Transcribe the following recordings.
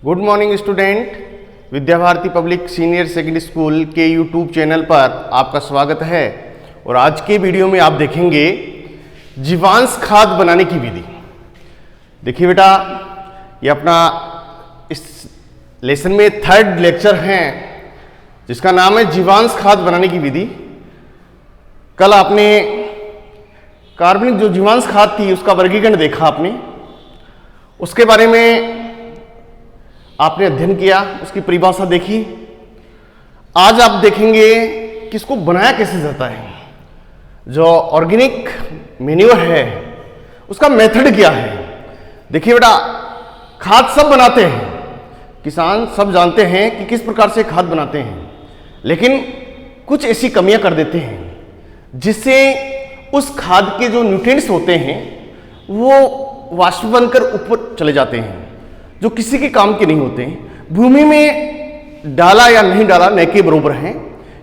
Good morning student. Vidya Bharati public senior secondary school के YouTube channel पर आपका स्वागत है। और आज के वीडियो में आप देखेंगे जीवांश खाद बनाने की विधि। देखिए बेटा, ये अपना इस लेसन में थर्ड लेक्चर है जिसका नाम है जीवांश खाद बनाने की विधि। कल आपने कार्बनिक जो जीवांश खाद थी उसका वर्गीकरण देखा आपने, उसके बारे में आपने अध्ययन किया, उसकी परिभाषा देखी। आज आप देखेंगे कि इसको बनाया कैसे जाता है। जो ऑर्गेनिक मैन्योर है उसका मेथड क्या है। देखिए बेटा, खाद सब बनाते हैं, किसान सब जानते हैं कि किस प्रकार से खाद बनाते हैं, लेकिन कुछ ऐसी कमियां कर देते हैं जिससे उस खाद के जो न्यूट्रिएंट्स होते हैं वो वाष्प बनकर ऊपर चले जाते हैं, जो किसी के काम के नहीं होते हैं। भूमि में डाला या नहीं डाला न के बराबर हैं,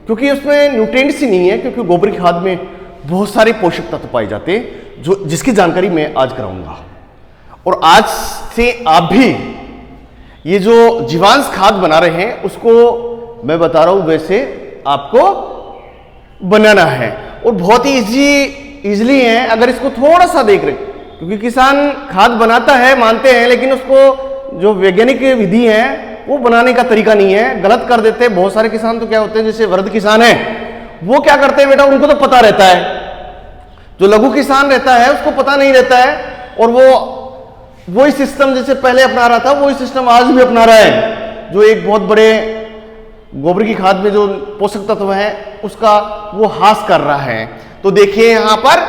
क्योंकि उसमें न्यूट्रिएंट्स ही नहीं है, क्योंकि गोबर की खाद में बहुत सारे पोषक तत्व पाए जाते हैं जो जिसकी जानकारी मैं आज कराऊंगा। और आज से आप भी ये जो जीवांश खाद बना रहे हैं उसको मैं बता रहा हूं वैसे आपको बनाना है। और बहुत ही इजीली है अगर इसको थोड़ा सा देख रहे, क्योंकि किसान खाद बनाता है मानते हैं, लेकिन उसको जो वैज्ञानिक विधि है वो बनाने का तरीका नहीं है, गलत कर देते हैं। बहुत सारे किसान तो क्या होते हैं, जैसे वृद्ध किसान है वो क्या करते हैं बेटा, उनको तो पता रहता है। जो लघु किसान रहता है उसको पता नहीं रहता है, और वो वही सिस्टम जैसे पहले अपना रहा था वही सिस्टम आज भी अपना रहा है, जो एक बहुत बड़े गोबर की खाद में जो पोषक तत्व है उसका वो हास कर रहा है। तो देखिए यहां पर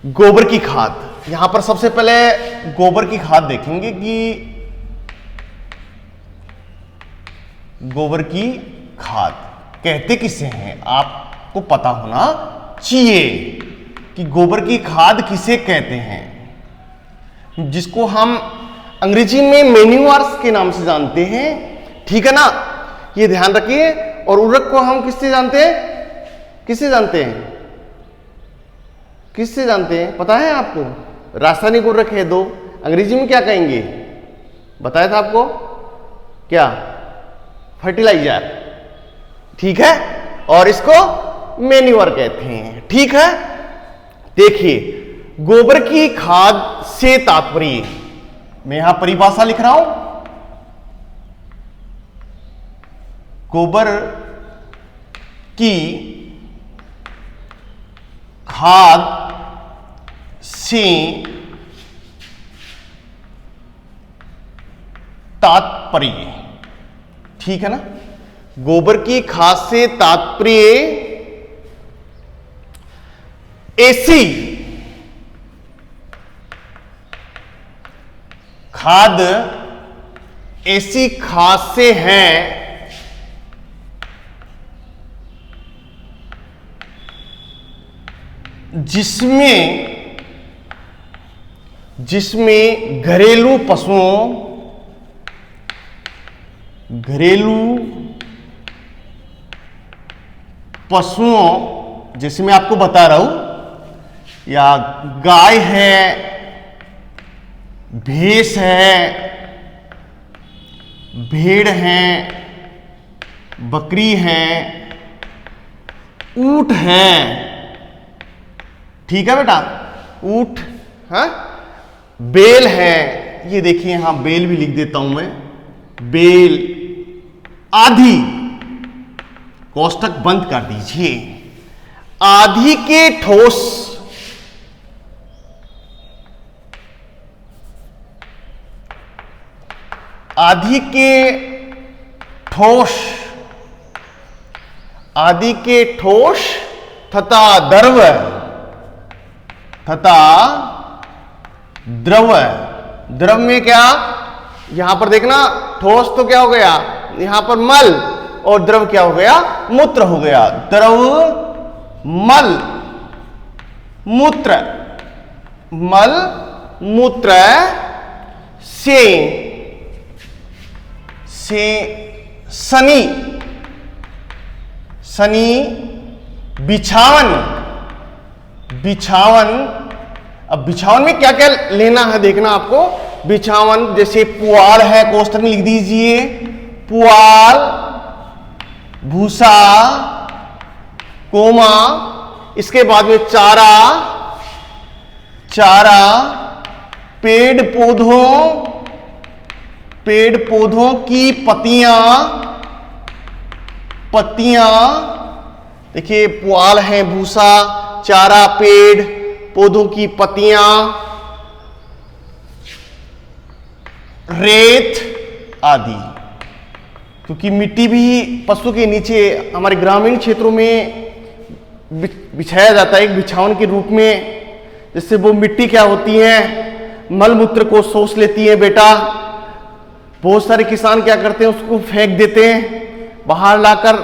गोबर की खाद, यहां पर सबसे पहले गोबर की खाद देखेंगे कि गोबर की खाद कहते किसे हैं, आपको पता होना चाहिए कि गोबर की खाद किसे कहते हैं, जिसको हम अंग्रेजी में मैन्योर्स के नाम से जानते हैं। ठीक है ना, ये ध्यान रखिए। और उर्वरक को हम किससे जानते हैं, किससे जानते हैं, किससे जानते हैं, पता है आपको? रासायनिक उर्वरक है दो, अंग्रेजी में क्या कहेंगे, बताया था आपको, क्या? फर्टिलाइजर। ठीक है, और इसको मैन्योर कहते हैं। ठीक है, देखिए गोबर की खाद से तात्पर्य, मैं यहां परिभाषा लिख रहा हूं, गोबर की खाद से तात्पर्य। ठीक है ना, गोबर की खाद से तात्पर्य ऐसी खाद, ऐसी खाद से है जिसमें घरेलू पशुओं जैसे मैं आपको बता रहा हूं, या गाय है, भैंस है, भेड़ है, बकरी है, ऊंट है। ठीक है बेटा, ऊंट, हाँ, बेल है, ये देखिए यहां बेल भी लिख देता हूं मैं, बेल आदि, कोष्टक बंद कर दीजिए, आदि के ठोस, आदि के ठोस, आदि के ठोस तथा द्रव, द्रव में क्या, यहां पर देखना, ठोस तो क्या हो गया, यहां पर मल, और द्रव क्या हो गया, मूत्र हो गया। द्रव, मल, मूत्र, मल, मूत्र से शनि, बिछावन। अब बिछावन में क्या क्या लेना है देखना आपको, बिछावन, जैसे पुआल है, कोष्ठक में लिख दीजिए पुआल, भूसा, कोमा, इसके बाद में चारा, चारा, पेड़ पौधों की पत्तियां, पत्तियां, देखिए पुआल है, भूसा, चारा, पेड़ पौधों की पत्तियां, रेत आदि। क्योंकि मिट्टी भी पशु के नीचे हमारे ग्रामीण क्षेत्रों में बिछाया जाता है एक बिछावन के रूप में, जिससे वो मिट्टी क्या होती है, मलमूत्र को सोख लेती है बेटा। बहुत सारे किसान क्या करते हैं, उसको फेंक देते हैं, बाहर लाकर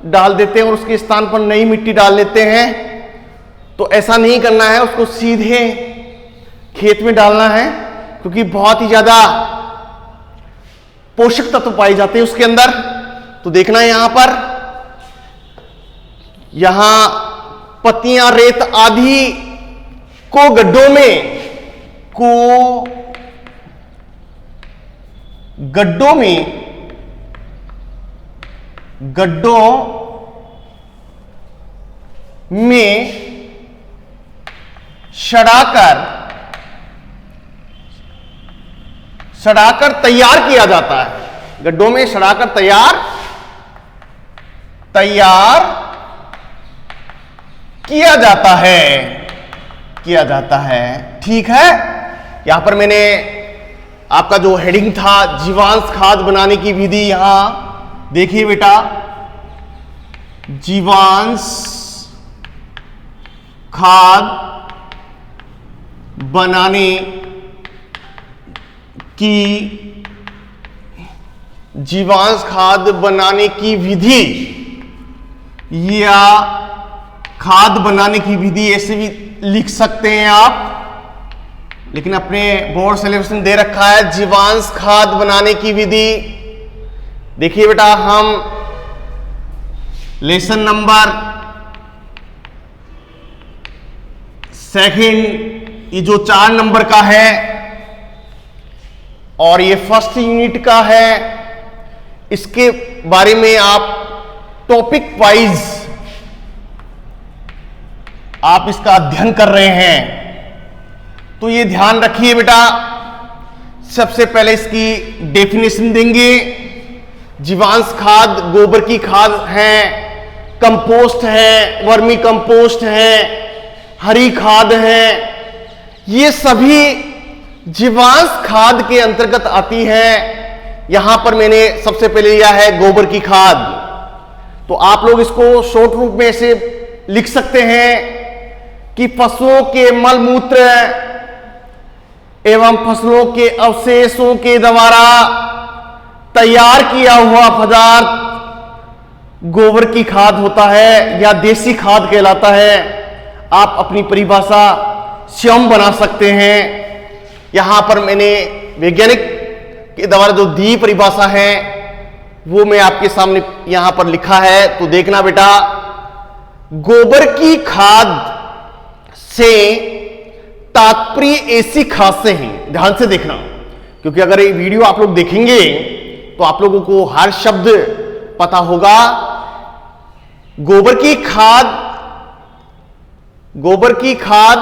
डाल देते हैं और उसके स्थान पर नई मिट्टी डाल लेते हैं। तो ऐसा नहीं करना है, उसको सीधे खेत में डालना है, क्योंकि बहुत ही ज्यादा पोषक तत्व पाए जाते हैं उसके अंदर। तो देखना है यहां पर, यहां पत्तियां, रेत आदि को गड्ढों में सड़ाकर तैयार किया जाता है। गड्ढों में सड़ाकर तैयार किया जाता है। ठीक है, यहां पर मैंने आपका जो हेडिंग था जीवांश खाद बनाने की विधि, यहां देखिए बेटा, जीवांश खाद बनाने की विधि या खाद बनाने की विधि, ऐसे भी लिख सकते हैं आप, लेकिन अपने बोर्ड सिलेबस में दे रखा है जीवांश खाद बनाने की विधि। देखिए बेटा, हम लेसन नंबर 2 ये जो 4 नंबर का है और ये 1st यूनिट का है, इसके बारे में आप टॉपिक वाइज आप इसका अध्ययन कर रहे हैं। तो ये ध्यान रखिए बेटा, सबसे पहले इसकी डेफिनेशन देंगे। जीवांश खाद गोबर की खाद है, कंपोस्ट है, वर्मी कंपोस्ट है, हरी खाद है, ये सभी जीवांश खाद के अंतर्गत आती है। यहां पर मैंने सबसे पहले लिया है गोबर की खाद। तो आप लोग इसको शॉर्ट रूप में ऐसे लिख सकते हैं कि पशुओं के मलमूत्र एवं फसलों के अवशेषों के द्वारा तैयार किया हुआ पदार्थ गोबर की खाद होता है या देसी खाद कहलाता है। आप अपनी परिभाषा स्वयं बना सकते हैं। यहां पर मैंने वैज्ञानिक के द्वारा जो दी परिभाषा है वो मैं आपके सामने यहां पर लिखा है, तो देखना बेटा। गोबर की खाद से तात्पर्य ऐसी खाद से है, ध्यान से देखना, क्योंकि अगर ये वीडियो आप लोग देखेंगे तो आप लोगों को हर शब्द पता होगा। गोबर की खाद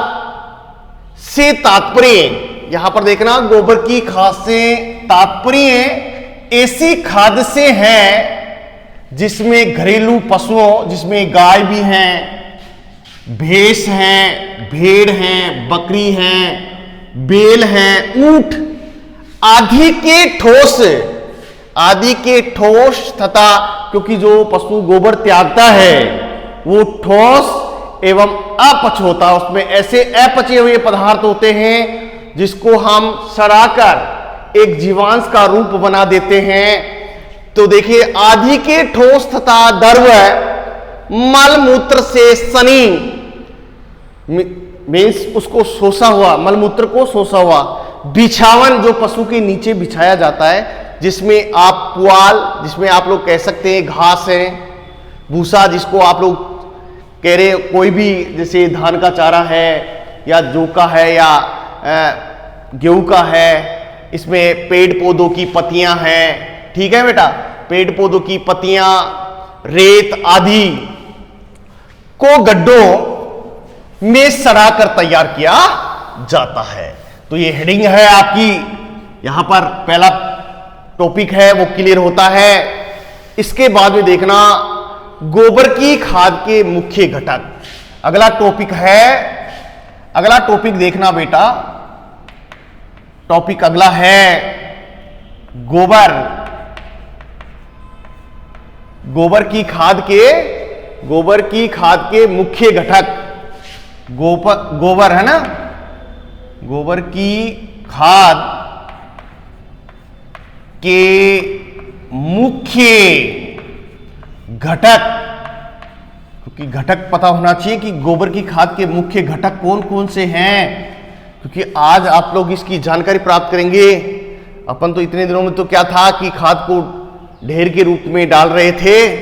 से तात्पर्य, यहां पर देखना, गोबर की खाद से तात्पर्य ऐसी खाद से है जिसमें घरेलू पशुओं, जिसमें गाय भी हैं, भैंस हैं, भेड़ हैं, बकरी हैं, बैल हैं, ऊंट आदि के ठोस तथा, क्योंकि जो पशु गोबर त्यागता है वो ठोस एवं अपच होता है, उसमें ऐसे अपचे हुए पदार्थ होते हैं जिसको हम सड़ाकर एक जीवांश का रूप बना देते हैं। तो देखिए, आदि के ठोस तथा द्रव मलमूत्र से सनी, मीन्स उसको सोसा हुआ, मलमूत्र को सोसा हुआ बिछावन जो पशु के नीचे बिछाया जाता है, जिसमें आप पुआल, जिसमें आप लोग कह सकते हैं घास है, भूसा जिसको आप लोग कह रहे, कोई भी जैसे धान का चारा है या जौ का है या गेहूं का है इसमें पेड़ पौधों की पत्तियां हैं, ठीक है बेटा, पेड़ पौधों की पत्तियां, रेत आदि को गड्ढों में सड़ाकर तैयार किया जाता है। तो ये हेडिंग है आपकी, यहां पर पहला टॉपिक है वो क्लियर होता है। इसके बाद में देखना गोबर की खाद के मुख्य घटक, अगला टॉपिक है, अगला टॉपिक देखना बेटा, टॉपिक अगला है गोबर, गोबर की खाद के मुख्य घटक, गोबर है ना, गोबर की खाद के मुख्य घटक, क्योंकि घटक पता होना चाहिए कि गोबर की खाद के मुख्य घटक कौन कौन से हैं, क्योंकि आज आप लोग इसकी जानकारी प्राप्त करेंगे। अपन तो इतने दिनों में तो क्या था कि खाद को ढेर के रूप में डाल रहे थे,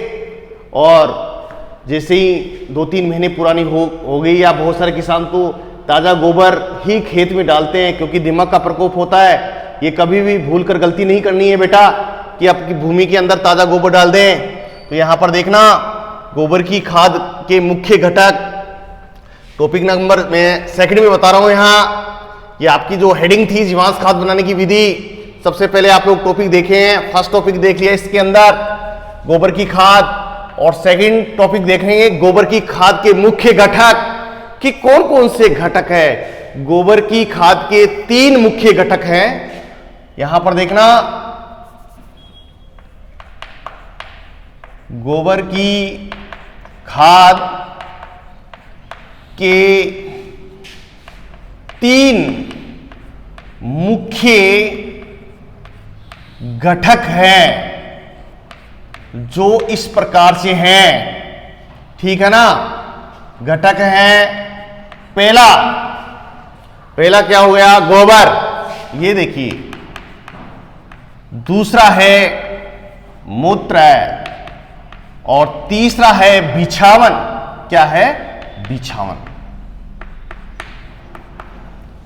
और जैसे ही 2-3 महीने पुरानी हो गई, या बहुत सारे किसान तो ताज़ा गोबर ही खेत में डालते हैं, क्योंकि दिमाग का प्रकोप होता है। ये कभी भी भूल कर गलती नहीं करनी है बेटा कि आपकी भूमि के अंदर ताज़ा गोबर डाल दें। तो यहाँ पर देखना गोबर की खाद के मुख्य घटक, टॉपिक नंबर मैं सेकंड में बता रहा हूँ। यहाँ ये आपकी जो हेडिंग थी जीवांश खाद बनाने की विधि, सबसे पहले आप लोग टॉपिक देखे हैं, फर्स्ट टॉपिक देख लिया इसके अंदर गोबर की खाद, और सेकंड टॉपिक देखेंगे गोबर की खाद के मुख्य घटक कि कौन कौन से घटक है। गोबर की खाद के 3 मुख्य घटक हैं, यहां पर देखना गोबर की खाद के 3 मुख्य घटक हैं जो इस प्रकार से हैं, ठीक है ना। घटक है पहला क्या हो गया, गोबर, ये देखिए। दूसरा है मूत्र, और तीसरा है बिछावन। क्या है, बिछावन,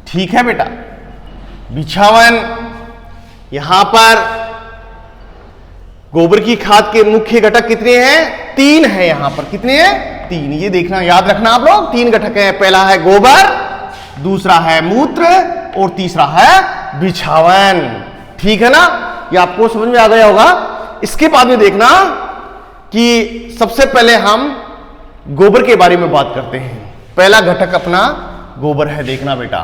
ठीक है बेटा। बिछावन, यहां पर गोबर की खाद के मुख्य घटक कितने हैं, 3 हैं यहां पर, कितने हैं, 3। ये देखना, याद रखना आप लोग, 3 घटक हैं, पहला है गोबर, दूसरा है मूत्र, और तीसरा है बिछावन, ठीक है ना। ये आपको समझ में आ गया होगा। इसके बाद में देखना कि सबसे पहले हम गोबर के बारे में बात करते हैं। पहला घटक अपना गोबर है, देखना बेटा,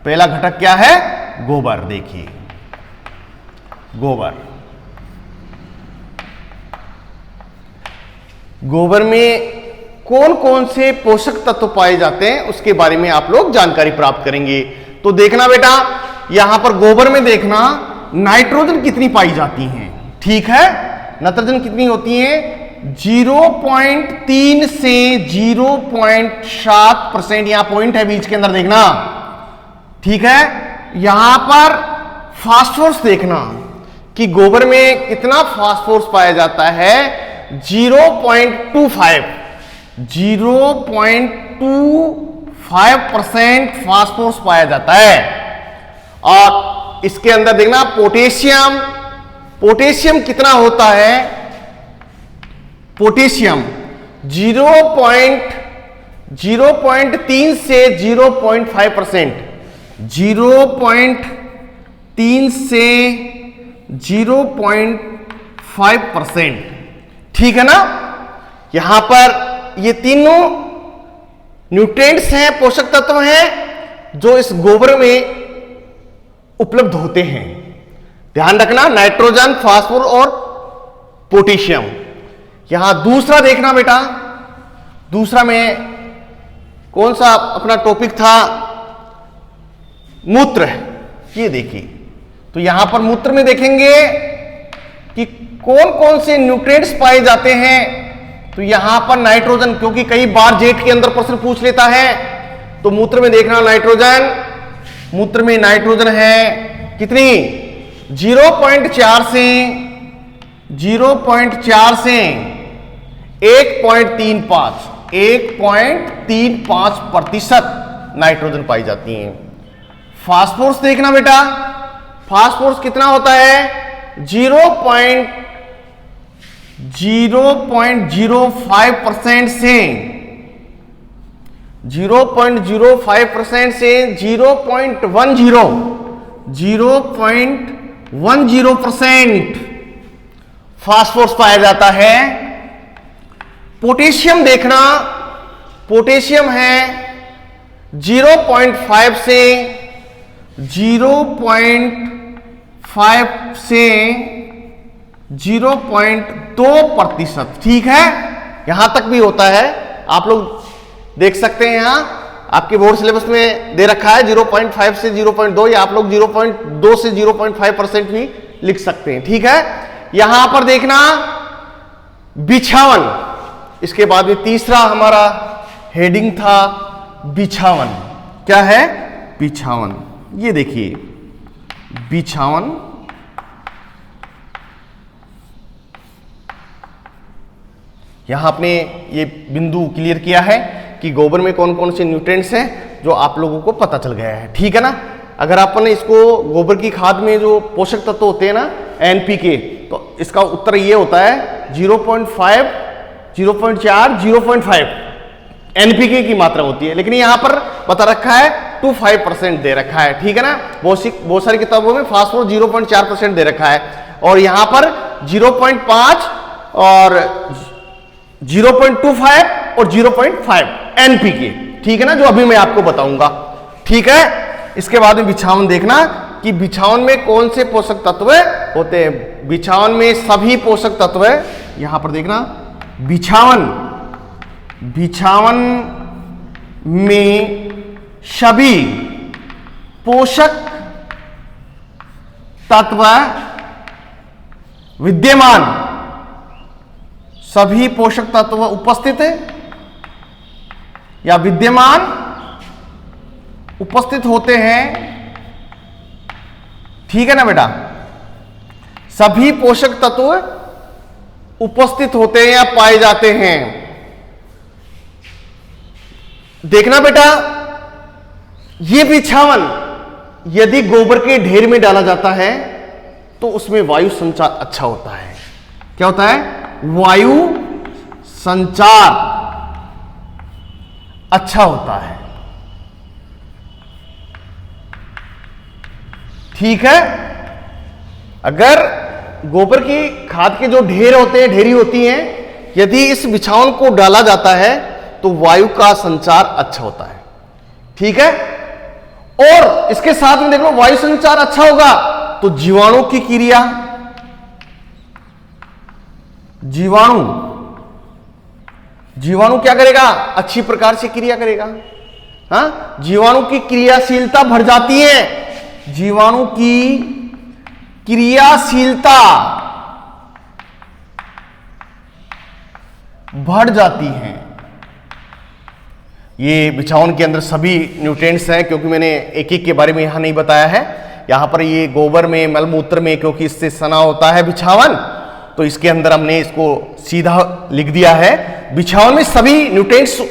पहला घटक क्या है, गोबर। देखिए गोबर, गोबर में कौन कौन से पोषक तत्व पाए जाते हैं उसके बारे में आप लोग जानकारी प्राप्त करेंगे। तो देखना बेटा, यहां पर गोबर में देखना नाइट्रोजन कितनी पाई जाती है, ठीक है। नाइट्रोजन कितनी होती है, 0.3 से 0.7%, यहां पॉइंट है बीच के अंदर, देखना, ठीक है। यहां पर फास्फोरस देखना कि गोबर में कितना फास्फोरस पाया जाता है, 0.25% फास्फोरस पाया जाता है। और इसके अंदर देखना पोटेशियम, पोटेशियम कितना होता है, पोटेशियम 0.3 से 0.5%, 0.3 से 0.5%, ठीक है ना। यहां पर ये तीनों न्यूट्रिएंट्स हैं, पोषक तत्व हैं जो इस गोबर में उपलब्ध होते हैं। ध्यान रखना, नाइट्रोजन, फास्फोरस और पोटेशियम। यहां दूसरा देखना बेटा, दूसरा में कौन सा अपना टॉपिक था, मूत्र, ये देखिए। तो यहां पर मूत्र में देखेंगे कि कौन कौन से न्यूट्रिएंट्स पाए जाते हैं। तो यहां पर नाइट्रोजन, क्योंकि कई बार जेट के अंदर प्रश्न पूछ लेता है, तो मूत्र में देखना नाइट्रोजन, मूत्र में नाइट्रोजन है कितनी, 0.4 से 1.35% नाइट्रोजन पाई जाती है। फास्फोरस देखना बेटा, फास्फोरस कितना होता है 0.05% से 0.05% से 0.10% फास्फोरस पाया जाता है। पोटेशियम देखना, पोटेशियम है 0.5 से 0.2%, ठीक है। यहां तक भी होता है, आप लोग देख सकते हैं। यहां आपके बोर्ड सिलेबस में दे रखा है 0.5 से 0.2, या आप लोग 0.2 से 0.5% भी लिख सकते हैं, ठीक है। यहां पर देखना बिछावन, इसके बाद में तीसरा हमारा हेडिंग था बिछावन। क्या है? बिछावन। ये देखिए बिछावन, यहां आपने ये बिंदु क्लियर किया है कि गोबर में कौन कौन से न्यूट्रिएंट्स हैं जो आप लोगों को पता चल गया है, ठीक है ना। अगर आपने इसको गोबर की खाद में जो पोषक तत्व होते हैं ना एनपीके, तो इसका उत्तर ये होता है 0.5, 0.4, 0.5 एनपीके की मात्रा होती है। लेकिन यहां पर बता रखा है 2-5% दे रखा है, ठीक है ना। बहुत सारी किताबों में फास्फोरस 0.4% दे रखा है, और यहां पर 0.5 और 0.25 और 0.5 एनपीके, ठीक है ना, जो अभी मैं आपको बताऊंगा, ठीक है। इसके बाद में बिछावन देखना कि बिछावन में कौन से पोषक तत्व होते हैं। बिछावन में सभी पोषक तत्व, यहां पर देखना बिछावन में सभी पोषक तत्व विद्यमान, सभी पोषक तत्व उपस्थित है या विद्यमान उपस्थित होते हैं, ठीक है ना बेटा। सभी पोषक तत्व उपस्थित होते हैं या पाए जाते हैं। देखना बेटा, यह बिछावन यदि गोबर के ढेर में डाला जाता है तो उसमें वायु संचार अच्छा होता है। क्या होता है? वायु संचार अच्छा होता है, ठीक है। अगर गोबर की खाद के जो ढेर होते हैं, ढेरी होती हैं, यदि इस बिछावन को डाला जाता है तो वायु का संचार अच्छा होता है, ठीक है। और इसके साथ में देख लो, वायु संचार अच्छा होगा तो जीवाणु की क्रिया, जीवाणु क्या करेगा? अच्छी प्रकार से क्रिया करेगा। हाँ, जीवाणु की क्रियाशीलता बढ़ जाती है, जीवाणु की क्रियाशीलता बढ़ जाती है। ये बिछावन के अंदर सभी न्यूट्रिएंट्स हैं, क्योंकि मैंने एक एक के बारे में यहां नहीं बताया है। यहां पर ये गोबर में, मलमूत्र में, क्योंकि इससे सना होता है बिछावन, तो इसके अंदर हमने इसको सीधा लिख दिया है। बिछावन में सभी न्यूट्रिएंट्स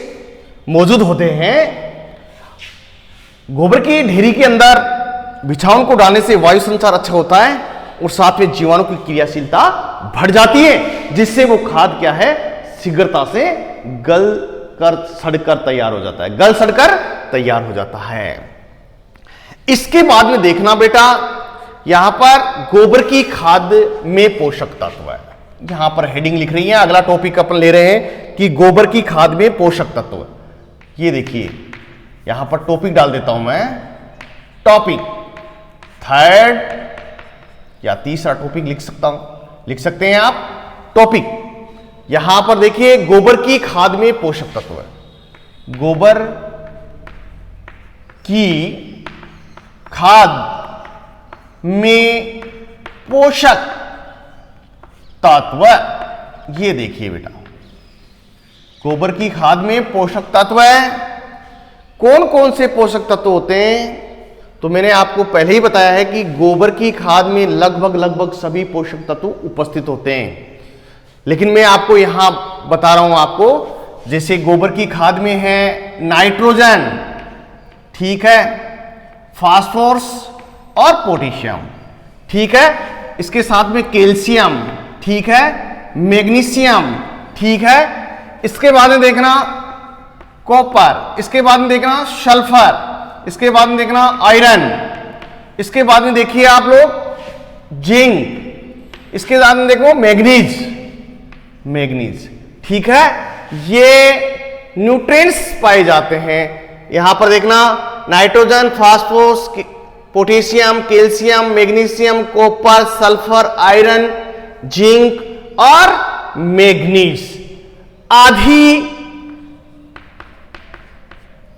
मौजूद होते हैं। गोबर की ढेरी के अंदर बिछावन को डालने से वायु संचार अच्छा होता है और साथ में जीवाणु की क्रियाशीलता बढ़ जाती है, जिससे वो खाद क्या है? शीघ्रता से गल कर सड़कर तैयार हो जाता है, गल सड़कर तैयार हो जाता है। इसके बाद में देखना बेटा, यहां पर गोबर की खाद में पोषक तत्व है, यहां पर हेडिंग लिख रही है। अगला टॉपिक अपन ले रहे हैं कि गोबर की खाद में पोषक तत्व। ये देखिए, यहां पर टॉपिक डाल देता हूं मैं, टॉपिक थर्ड या तीसरा टॉपिक लिख सकते हैं आप। टॉपिक यहां पर देखिए, गोबर की खाद में पोषक तत्व है। गोबर की खाद में पोषक तत्व, ये देखिए बेटा, गोबर की खाद में पोषक तत्व है। कौन कौन से पोषक तत्व होते हैं? तो मैंने आपको पहले ही बताया है कि गोबर की खाद में लगभग सभी पोषक तत्व उपस्थित होते हैं। लेकिन मैं आपको यहां बता रहा हूं आपको, जैसे गोबर की खाद में है नाइट्रोजन, ठीक है, फास्फोरस और पोटेशियम, ठीक है, इसके साथ में कैल्शियम, ठीक है, मैग्नीशियम, ठीक है, इसके बाद में देखना कॉपर, इसके बाद में देखना सल्फर, इसके बाद में देखना आयरन, इसके बाद में देखिए आप लोग जिंक, इसके बाद में देखो मैग्नीज, मैग्नीज, ठीक है, ये न्यूट्रिएंट्स पाए जाते हैं। यहां पर देखना nitrogen, phosphorus, potassium, calcium, magnesium, copper, sulphur, iron, zinc और मैग्नीज आदि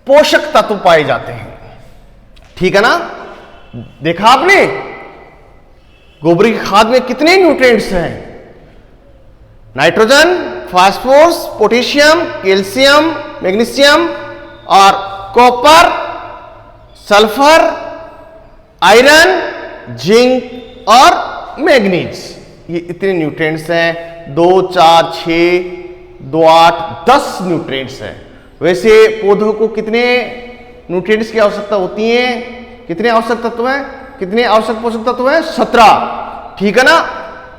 पोषक तत्व पाए जाते हैं। ठीक है ना, देखा आपने गोबर की खाद में कितने न्यूट्रिएंट्स हैं? Nitrogen, phosphorus, potassium, calcium, magnesium और कॉपर, सल्फर, आयरन, जिंक और मैग्नीज, ये इतने न्यूट्रिएंट्स हैं। 2, 4, 6, 2, 8, 10 न्यूट्रिएंट्स हैं। वैसे पौधों को कितने न्यूट्रिएंट्स की आवश्यकता होती है? कितने आवश्यक तत्व हैं? कितने आवश्यक पोषक तत्व हैं? 17। ठीक है ना,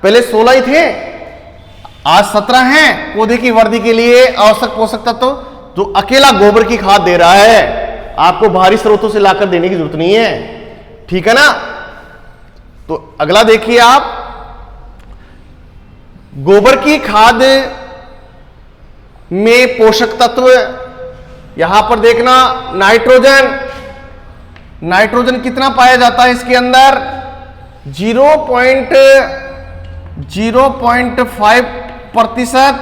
पहले 16 ही थे, आज 17 हैं पौधे की वृद्धि के लिए आवश्यक पोषक तत्व, जो अकेला गोबर की खाद दे रहा है, आपको बाहरी स्रोतों से लाकर देने की जरूरत नहीं है। ठीक है ना, तो अगला देखिए आप, गोबर की खाद में पोषक तत्व यहां पर देखना नाइट्रोजन, नाइट्रोजन कितना पाया जाता है इसके अंदर? 0.05%।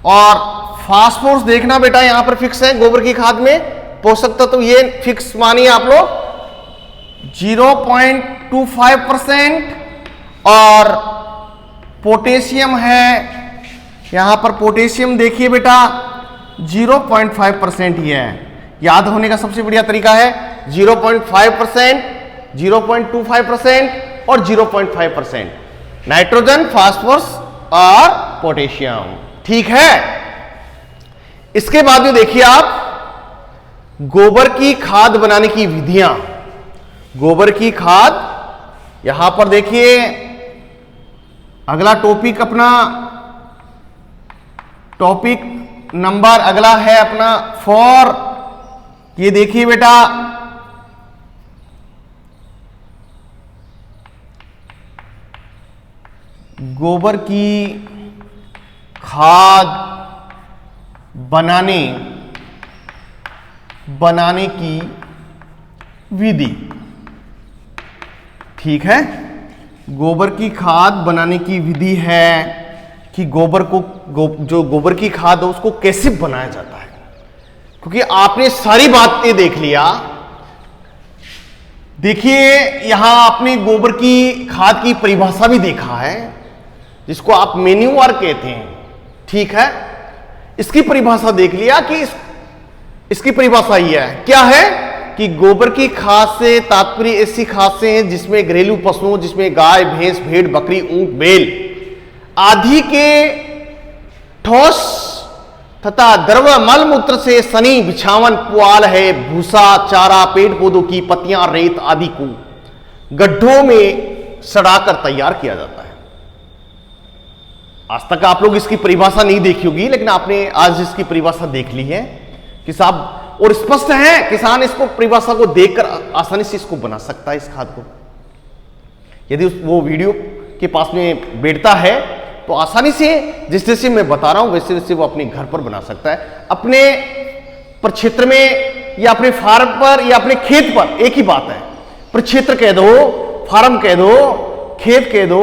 और फास्फोरस देखना बेटा यहां पर फिक्स है, गोबर की खाद में पोषक तत्व ये फिक्स मानिए आप लोग 0.25%। और पोटेशियम है, यहां पर पोटेशियम देखिए बेटा 0.5% ही है। याद होने का सबसे बढ़िया तरीका है 0.5%, 0.25% और 0.5%, नाइट्रोजन, फास्फोरस और पोटेशियम। ठीक है, इसके बाद में देखिए आप गोबर की खाद बनाने की विधियां। गोबर की खाद यहां पर देखिए, अगला टॉपिक अपना, टॉपिक नंबर अगला है अपना 4। ये देखिए बेटा, गोबर की खाद बनाने की विधि। ठीक है, गोबर की खाद बनाने की विधि है कि गोबर को जो गोबर की खाद है उसको कैसे बनाया जाता है, क्योंकि आपने सारी बातें देख लिया। देखिए यहां आपने गोबर की खाद की परिभाषा भी देखा है, जिसको आप मैन्यूअर कहते हैं। ठीक है, इसकी परिभाषा देख लिया कि इसकी परिभाषा यह है, क्या है कि गोबर की खाद से तात्पर्य ऐसी खाद से है जिसमें घरेलू पशुओं, जिसमें गाय, भैंस, भेड़, बकरी, ऊंट, बैल आदि के ठोस तथा द्रव मल मूत्र से सनी, बिछावन, पुआल है, भूसा, चारा, पेड़ पौधों की पत्तियां, रेत आदि को गड्ढों में सड़ाकर तैयार किया जाता है। आज तक आप लोग इसकी परिभाषा नहीं देखी होगी, लेकिन आपने आज इसकी परिभाषा देख ली है कि साहब, और स्पष्ट है, किसान इसको परिभाषा को देखकर आसानी से इसको बना सकता है इस खाद को। यदि वो वीडियो के पास में बैठता है तो आसानी से, जिस जैसे मैं बता रहा हूं वैसे वैसे वो अपने घर पर बना सकता है, अपने प्रक्षेत्र में या अपने फार्म पर या अपने खेत पर। एक ही बात है, प्रक्षेत्र कह दो, फार्म कह दो, खेत कह दो,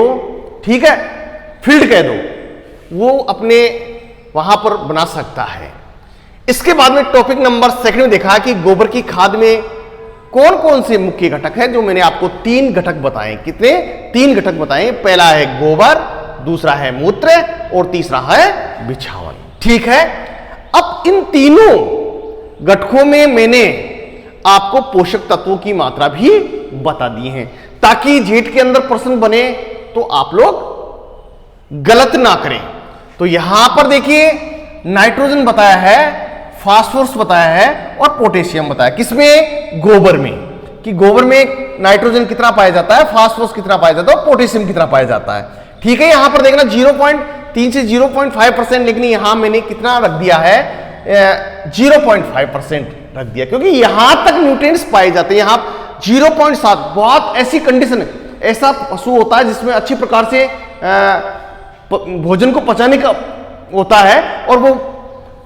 ठीक है, फील्ड कह दो, वो अपने वहां पर बना सकता है। इसके बाद में टॉपिक नंबर 2 में देखा कि गोबर की खाद में कौन कौन से मुख्य घटक हैं, जो मैंने आपको 3 घटक बताए। कितने? 3 घटक बताए। पहला है गोबर, दूसरा है मूत्र और तीसरा है बिछावन। ठीक है, अब इन तीनों घटकों में मैंने आपको पोषक तत्वों की मात्रा भी बता दी है, ताकि जेट के अंदर प्रश्न बने तो आप लोग गलत ना करें। तो यहां पर देखिए नाइट्रोजन बताया है, फास्फोरस बताया है और पोटेशियम बताया। किसमें? गोबर में। कि गोबर में नाइट्रोजन कितना पाया जाता है, फास्फोरस कितना पाया जाता है, पोटेशियम कितना पाया जाता है। ठीक है, यहां पर देखना 0.3 से 0.5%, लेकिन यहां मैंने कितना रख दिया है, 0.5% रख दिया, क्योंकि यहां तक न्यूट्रिएंट्स पाए जाते हैं। यहां 0.7 बहुत ऐसी कंडीशन है, ऐसा पशु होता है जिसमें अच्छी प्रकार से भोजन को पचाने का होता है और वो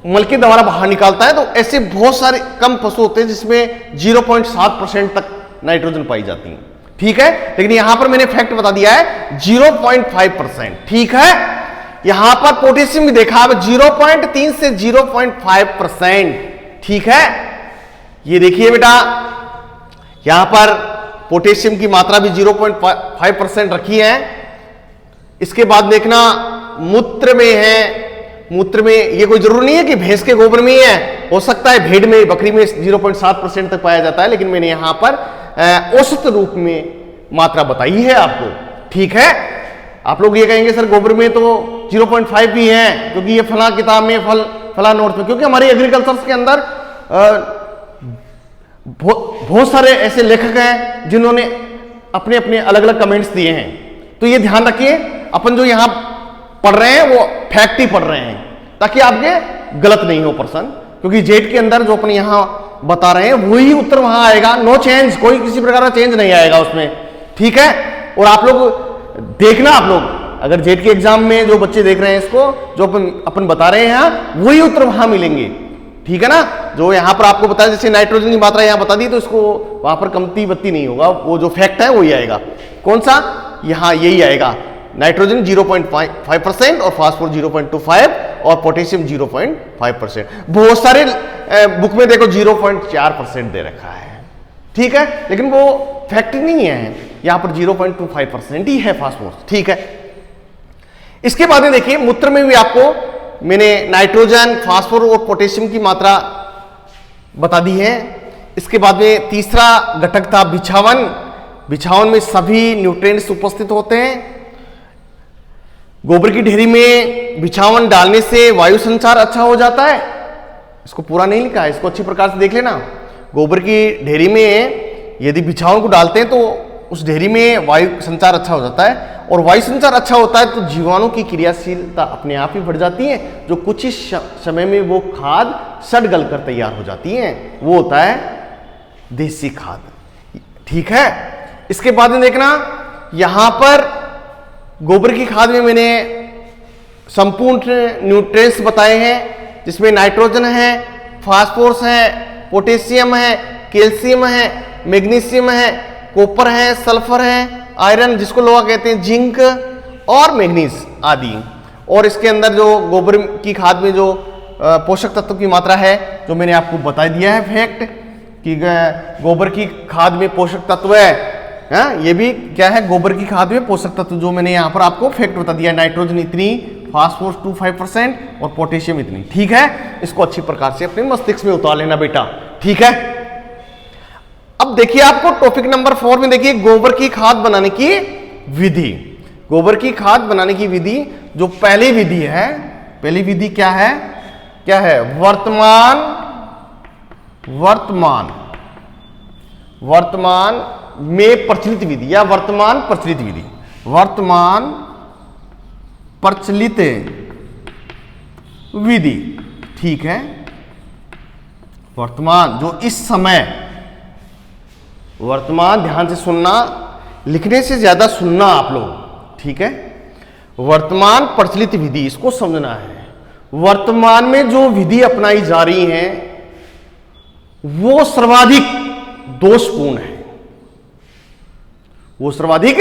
मल के द्वारा बाहर निकालता है। तो ऐसे बहुत सारे कम पशु होते हैं जिसमें 0.7% तक नाइट्रोजन पाई जाती है। ठीक है, लेकिन यहां पर मैंने फैक्ट बता दिया है 0.5%। ठीक है, यहां पर पोटेशियम भी देखा अब 0.3 से 0.5%। ठीक है, ये देखिए बेटा, यहां पर पोटेशियम की मात्रा भी 0.5% रखी है। इसके बाद देखना मूत्र में है, मूत्र में ये कोई जरूरी नहीं है कि भैंस के गोबर में ही है, हो सकता है भेड़ में, बकरी में 0.7% तक पाया जाता है, लेकिन मैंने यहां पर औसत रूप में मात्रा बताई है आपको। ठीक है, आप लोग ये कहेंगे सर गोबर में तो 0.5 भी है, क्योंकि ये फला किताब में फला नोट में, क्योंकि हमारे एग्रीकल्चर के अंदर बहुत सारे ऐसे लेखक हैं जिन्होंने अपने अपने अलग अलग कमेंट्स दिए हैं। तो ये ध्यान रखिए, अपन जो यहां पढ़ रहे हैं वो फैक्ट ही पढ़ रहे हैं, ताकि आपके गलत नहीं हो प्रश्न, क्योंकि जेट के अंदर जो अपन यहां बता रहे हैं वही उत्तर वहां आएगा, नो चेंज, कोई किसी प्रकार का चेंज नहीं आएगा उसमें। ठीक है, और आप लोग देखना, आप लोग अगर जेट के एग्जाम में जो बच्चे देख रहे हैं इसको, जो अपन बता रहे हैं वही उत्तर वहां मिलेंगे। ठीक है ना, जो यहां पर आपको बताया, जैसे नाइट्रोजन की मात्रा यहां बता दी, तो इसको वहां पर कमती बत्ती नहीं होगा, वो जो फैक्ट है वही आएगा। कौन सा, यहां यही आएगा, नाइट्रोजन 0.5% और फास्फोरस 0.25 और पोटेशियम 0.5%। बहुत सारे बुक में देखो 0.4% दे रखा है। ठीक है, लेकिन वो फैक्ट नहीं है, यहां पर 0.25% ही है फास्फोरस। ठीक है, इसके बाद में देखिए मूत्र में भी आपको मैंने नाइट्रोजन, फास्फोरस और पोटेशियम की मात्रा बता दी है। इसके बाद में तीसरा घटक था बिछावन। बिछावन में सभी न्यूट्रिएंट्स उपस्थित होते हैं। गोबर की ढेरी में बिछावन डालने से वायु संचार अच्छा हो जाता है। इसको पूरा नहीं लिखा है, इसको अच्छी प्रकार से देख लेना। गोबर की ढेरी में यदि बिछावन को डालते हैं तो उस ढेरी में वायु संचार अच्छा हो जाता है, और वायु संचार अच्छा होता है तो जीवाणु की क्रियाशीलता अपने आप ही बढ़ जाती है, जो कुछ ही समय में वो खाद सड़ गल कर तैयार हो जाती है, वो होता है देसी खाद। ठीक है, इसके बाद में देखना, यहां पर गोबर की खाद में मैंने संपूर्ण न्यूट्रिएंट्स बताए हैं, जिसमें नाइट्रोजन है, फास्फोरस है, पोटेशियम है, कैल्शियम है, मैग्नीशियम है, कॉपर है, सल्फर है, आयरन जिसको लोहा कहते हैं, जिंक और मैग्नीज आदि। और इसके अंदर जो गोबर की खाद में जो पोषक तत्व की मात्रा है, जो मैंने आपको बता दिया है फैक्ट कि गोबर की खाद में पोषक तत्व है। ये भी क्या है, गोबर की खाद में पोषक तत्व, जो मैंने यहां पर आपको फैक्ट बता दिया, नाइट्रोजन इतनी, फास्फोरस 25% और पोटेशियम इतनी। ठीक है, इसको अच्छी प्रकार से अपने मस्तिष्क में उतार लेना बेटा। ठीक है, अब देखिए आपको टॉपिक नंबर 4 में देखिए गोबर की खाद बनाने की विधि। गोबर की खाद बनाने की विधि, जो पहली विधि है, पहली विधि क्या है, क्या है, वर्तमान में प्रचलित विधि या वर्तमान प्रचलित विधि, वर्तमान प्रचलित विधि। ठीक है, वर्तमान जो इस समय, वर्तमान ध्यान से सुनना, लिखने से ज्यादा सुनना आप लोग। ठीक है, वर्तमान प्रचलित विधि, इसको समझना है। वर्तमान में जो विधि अपनाई जा रही है वो सर्वाधिक दोषपूर्ण है, वो सर्वाधिक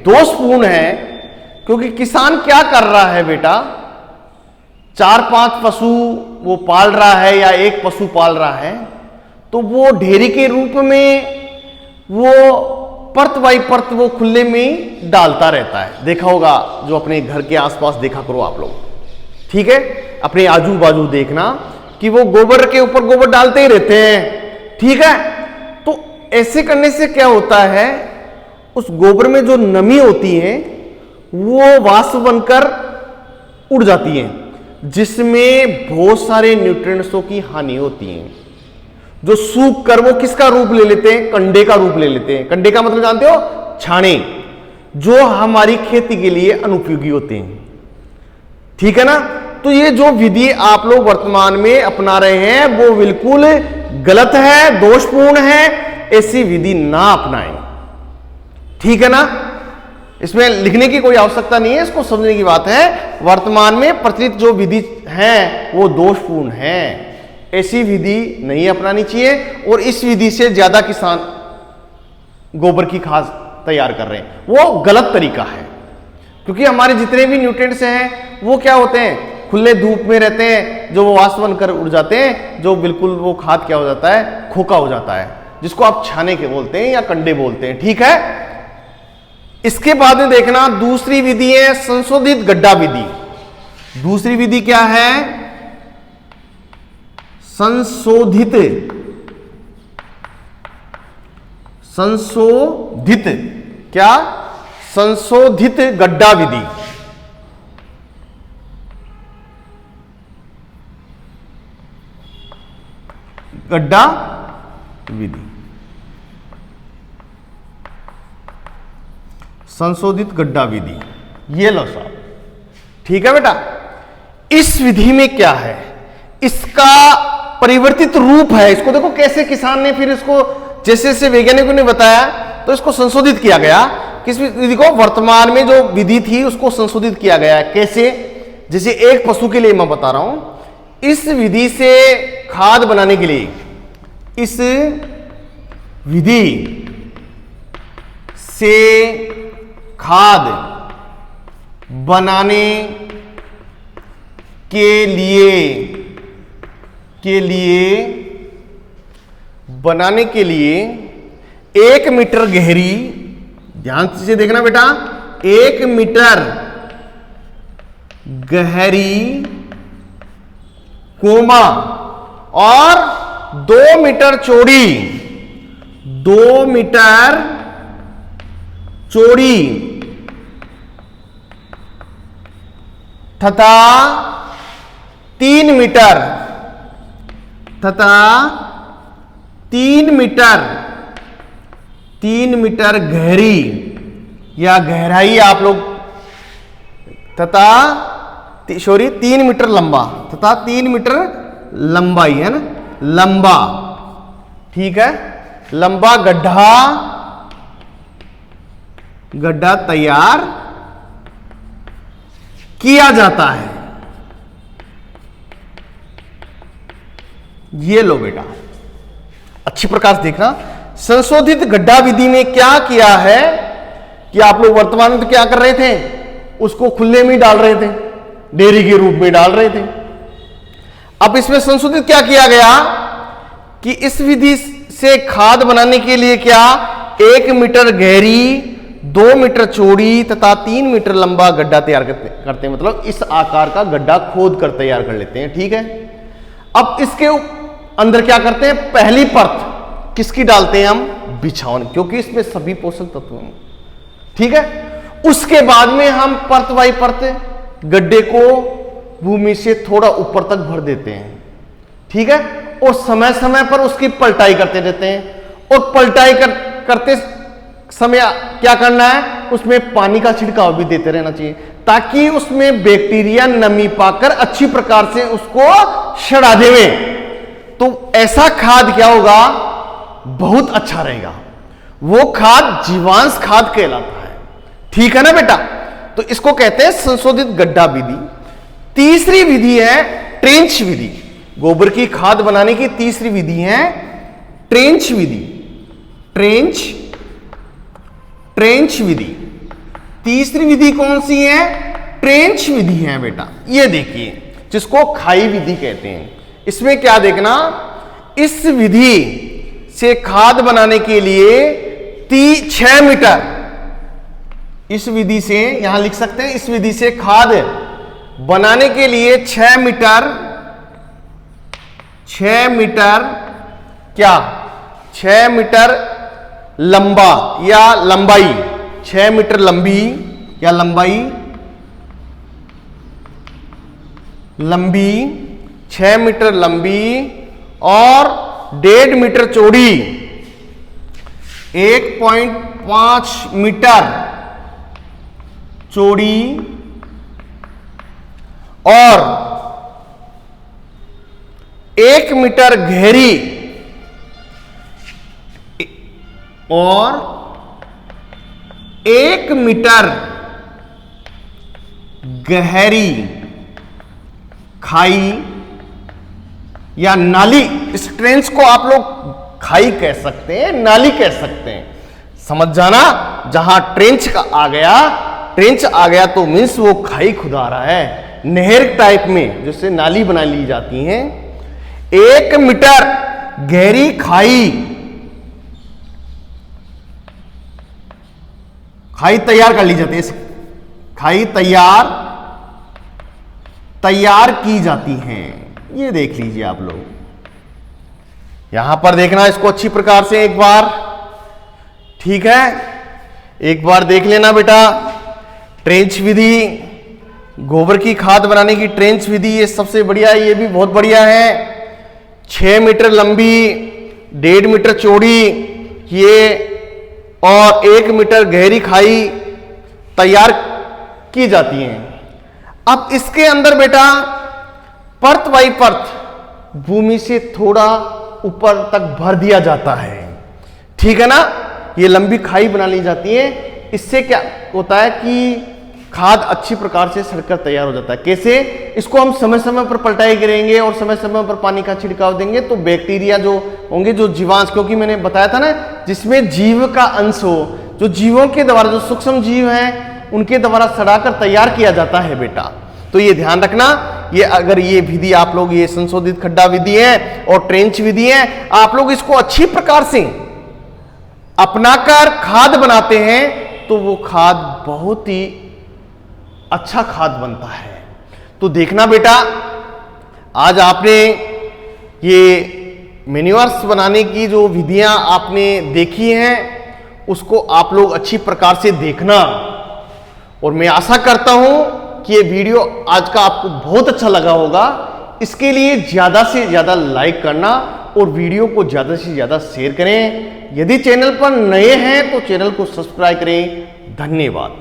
दोषपूर्ण है, क्योंकि किसान क्या कर रहा है बेटा, 4-5 पशु वो पाल रहा है या एक पशु पाल रहा है, तो वो ढेरी के रूप में वो परत बाई परत वो खुले में डालता रहता है। देखा होगा, जो अपने घर के आसपास देखा करो आप लोग। ठीक है, अपने आजू बाजू देखना कि वो गोबर के ऊपर गोबर डालते ही रहते हैं। ठीक है, तो ऐसे करने से क्या होता है, उस गोबर में जो नमी होती है वो वाष्प बनकर उड़ जाती है, जिसमें बहुत सारे न्यूट्रिएंट्सों की हानि होती है। जो सूख कर वो किसका रूप ले लेते हैं, कंडे का रूप ले लेते हैं। कंडे का मतलब जानते हो, छाने, जो हमारी खेती के लिए अनुपयोगी होते हैं। ठीक है ना। तो ये जो विधि आप लोग वर्तमान में अपना रहे हैं वो बिल्कुल गलत है, दोषपूर्ण है। ऐसी विधि ना अपनाएं। ठीक है ना। इसमें लिखने की कोई आवश्यकता नहीं है, इसको समझने की बात है। वर्तमान में प्रचलित जो विधि है वो दोषपूर्ण है, ऐसी विधि नहीं अपनानी चाहिए। और इस विधि से ज्यादा किसान गोबर की खाद तैयार कर रहे हैं, वो गलत तरीका है। क्योंकि हमारे जितने भी न्यूट्रिएंट्स हैं वो क्या होते हैं, खुले धूप में रहते हैं, जो वो वाष्प बनकर उड़ जाते हैं, जो बिल्कुल वो खाद क्या हो जाता है, खोखा हो जाता है, जिसको आप छाने के बोलते हैं या कंडे बोलते हैं। ठीक है। इसके बाद में देखना दूसरी विधि है संशोधित गड्ढा विधि। दूसरी विधि क्या है, संशोधित क्या, संशोधित गड्ढा विधि। गड्ढा विधि, संशोधित गड्ढा विधि, ये लो साहब। ठीक है बेटा। इस विधि में क्या है, इसका परिवर्तित रूप है। इसको देखो कैसे किसान ने फिर इसको जैसे जैसे वैज्ञानिकों ने बताया तो इसको संशोधित किया गया। किस विधि को, वर्तमान में जो विधि थी उसको संशोधित किया गया है। कैसे, जैसे एक पशु के लिए मैं बता रहा हूं, इस विधि से खाद बनाने के लिए, इस विधि से खाद बनाने के लिए 1 मीटर गहरी, ध्यान से देखना बेटा, 1 मीटर गहरी कोमा और 2 मीटर चौड़ी, 2 मीटर चौड़ी तथा 3 मीटर गहरी या गहराई आप लोग, तथा 3 मीटर लंबा तथा 3 मीटर लंबाई, है ना, लंबा। ठीक है। लंबा गड्ढा तैयार किया जाता है। ये लो बेटा, अच्छी प्रकार से देखना। संशोधित गड्ढा विधि में क्या किया है कि आप लोग वर्तमान में तो क्या कर रहे थे, उसको खुले में डाल रहे थे, डेयरी के रूप में डाल रहे थे। अब इसमें संशोधित क्या किया गया कि इस विधि से खाद बनाने के लिए क्या, 1 मीटर गहरी, 2 मीटर चौड़ी तथा 3 मीटर लंबा गड्ढा तैयार करते हैं। मतलब इस आकार का गड्ढा खोद कर तैयार कर लेते हैं। ठीक है। अब इसके अंदर क्या करते हैं, पहली परत किसकी डालते हैं हम, बिछावन, क्योंकि इसमें सभी पोषक तत्व हैं। ठीक है। उसके बाद में हम परत बाई परत गड्ढे को भूमि से थोड़ा ऊपर तक भर देते हैं। ठीक है। और समय समय पर उसकी पलटाई करते रहते हैं। और पलटाई करते समय क्या करना है, उसमें पानी का छिड़काव भी देते रहना चाहिए, ताकि उसमें बैक्टीरिया नमी पाकर अच्छी प्रकार से उसको सड़ा देवे। तो ऐसा खाद क्या होगा, बहुत अच्छा रहेगा। वो खाद जीवांश खाद कहलाता है। ठीक है ना बेटा। तो इसको कहते हैं संशोधित गड्ढा विधि। तीसरी विधि है ट्रेंच विधि। गोबर की खाद बनाने की तीसरी विधि है ट्रेंच विधि। ट्रेंच विधि। तीसरी विधि कौन सी है, ट्रेंच विधि है बेटा। ये देखिए, जिसको खाई विधि कहते हैं। इसमें क्या देखना, इस विधि से खाद बनाने के लिए 6 मीटर, इस विधि से यहां लिख सकते हैं, इस विधि से खाद बनाने के लिए 6 मीटर क्या, 6 मीटर लंबा या लंबाई, 6 मीटर लंबी या लंबाई, 6 मीटर लंबी और 1.5 मीटर चौड़ी, 1.5 मीटर चौड़ी और 1 मीटर गहरी और 1 मीटर गहरी खाई या नाली, इस ट्रेंच को आप लोग खाई कह सकते हैं, नाली कह सकते हैं, समझ जाना। जहां ट्रेंच आ गया तो मीन्स वो खाई खुदा रहा है, नहर टाइप में जिससे नाली बना ली जाती हैं। 1 मीटर गहरी खाई तैयार कर ली जाती है, खाई तैयार की जाती हैं। ये देख लीजिए आप लोग, यहां पर देखना इसको अच्छी प्रकार से एक बार, ठीक है, एक बार देख लेना बेटा। ट्रेंच विधि, गोबर की खाद बनाने की ट्रेंच विधि, ये सबसे बढ़िया है, ये भी बहुत बढ़िया है। 6 मीटर लंबी, 1.5 मीटर चौड़ी ये और 1 मीटर गहरी खाई तैयार की जाती हैं। अब इसके अंदर बेटा परत बाई परत भूमि से थोड़ा ऊपर तक भर दिया जाता है, ठीक है ना। ये लंबी खाई बना ली जाती है। इससे क्या होता है कि खाद अच्छी प्रकार से सड़कर तैयार हो जाता है। कैसे? इसको हम समय समय पर पलटाई करेंगे और समय समय पर पानी का छिड़काव देंगे तो बैक्टीरिया जो होंगे, जो जीवांश, क्योंकि मैंने बताया था ना जिसमें जीव का अंश हो, जो जीवों के द्वारा, जो सूक्ष्म जीव हैं उनके द्वारा सड़ाकर तैयार किया जाता है बेटा। तो ये ध्यान रखना, ये अगर ये विधि आप लोग, ये संशोधित खड्डा विधि है और ट्रेंच विधि है, आप लोग इसको अच्छी प्रकार से अपनाकर खाद बनाते हैं तो वो खाद बहुत ही अच्छा खाद बनता है। तो देखना बेटा, आज आपने ये मैन्योर्स बनाने की जो विधियां आपने देखी हैं उसको आप लोग अच्छी प्रकार से देखना, और मैं आशा करता हूं कि ये वीडियो आज का आपको बहुत अच्छा लगा होगा। इसके लिए ज्यादा से ज्यादा लाइक करना और वीडियो को ज्यादा से ज्यादा शेयर करें। यदि चैनल पर नए हैं तो चैनल को सब्सक्राइब करें। धन्यवाद।